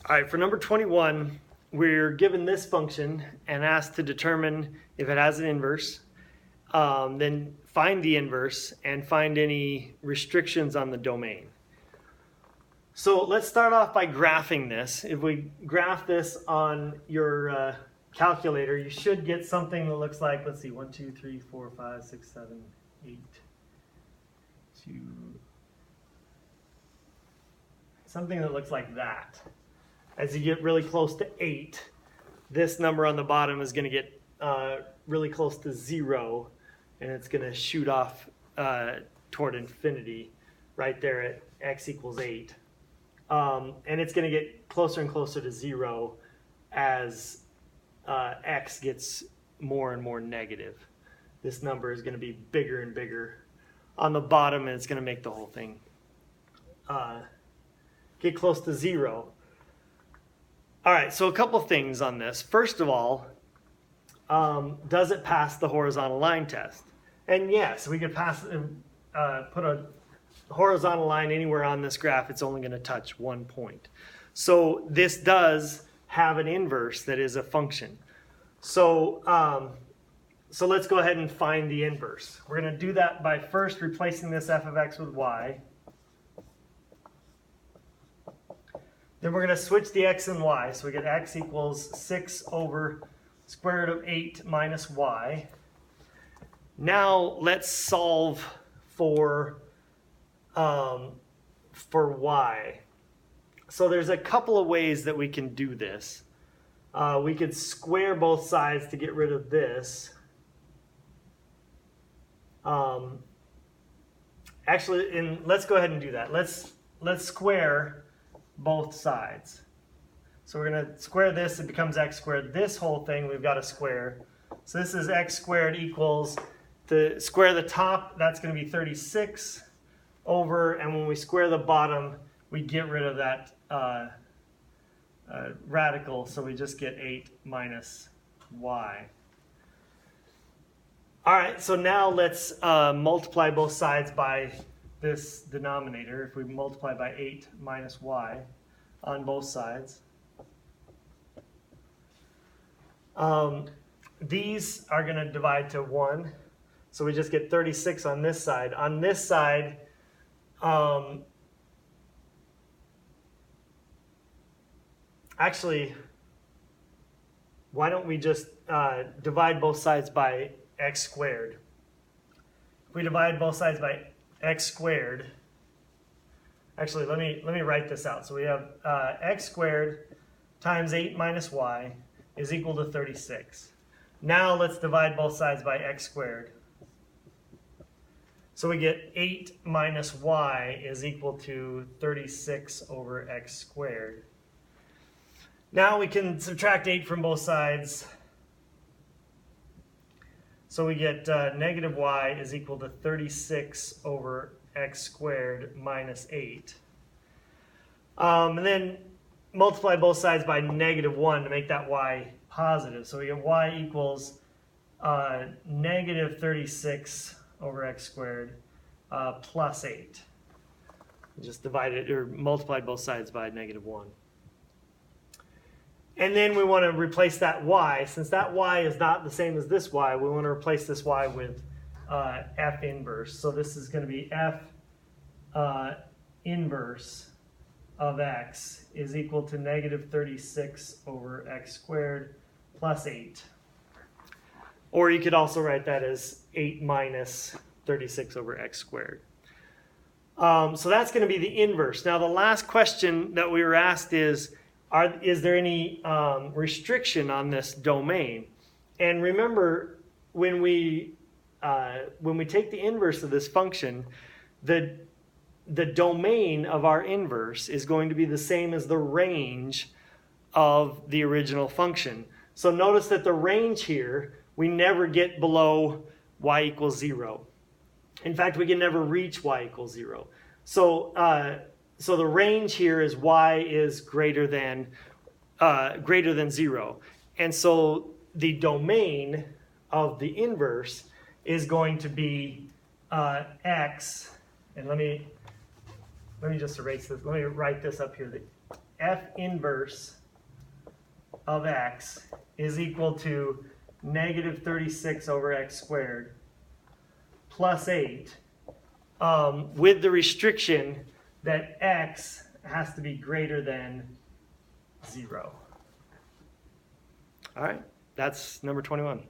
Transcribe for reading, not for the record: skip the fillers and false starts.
All right, for number 21, we're given this function and asked to determine if it has an inverse. Then find the inverse and find any restrictions on the domain. So let's start off by graphing this. If we graph this on your calculator, you should get something that looks like, let's see, 1, 2, 3, 4, 5, 6, 7, 8, 2, something that looks like that. As you get really close to 8, this number on the bottom is going to get really close to 0, and it's going to shoot off toward infinity right there at x equals 8. And it's going to get closer and closer to 0 as x gets more and more negative. This number is going to be bigger and bigger on the bottom, and it's going to make the whole thing get close to 0. All right, so a couple things on this. First of all, does it pass the horizontal line test? And yes, we could put a horizontal line anywhere on this graph. It's only going to touch one point. So this does have an inverse that is a function. So, so let's go ahead and find the inverse. We're going to do that by first replacing this f of x with y. Then we're going to switch the x and y. So we get x equals 6 over square root of 8 minus y. Now let's solve for y. So there's a couple of ways that we can do this. We could square both sides to get rid of this. Actually, let's go ahead and do that. Let's square both sides. So we're going to square this, it becomes x squared. This whole thing we've got to square. So this is x squared equals, to square the top, that's going to be 36 over, and when we square the bottom, we get rid of that radical, so we just get 8 minus y. All right, so now let's multiply both sides by this denominator. If we multiply by 8 minus y on both sides. These are going to divide to 1. So we just get 36 on this side. On this side, actually, why don't we just divide both sides by x squared? If we divide both sides by x squared, actually, let me write this out. So we have x squared times 8 minus y is equal to 36. Now let's divide both sides by x squared. So we get 8 minus y is equal to 36 over x squared. Now we can subtract 8 from both sides. So we get negative y is equal to 36 over x squared minus 8. And then multiply both sides by negative 1 to make that y positive. So we get y equals negative 36 over x squared plus 8. Just divide it or multiply both sides by negative 1. And then we want to replace that y. Since that y is not the same as this y, we want to replace this y with f inverse. So this is going to be f inverse of x is equal to negative 36 over x squared plus 8. Or you could also write that as 8 minus 36 over x squared. So that's going to be the inverse. Now the last question that we were asked is there any restriction on this domain? And remember, when we take the inverse of this function, the domain of our inverse is going to be the same as the range of the original function. So notice that the range here, we never get below y equals 0. In fact, we can never reach y equals 0. So the range here is y is greater than 0. And so the domain of the inverse is going to be x. And let me just erase this. Let me write this up here. f inverse of x is equal to negative 36 over x squared plus 8, with the restriction that x has to be greater than 0. All right, that's number 21.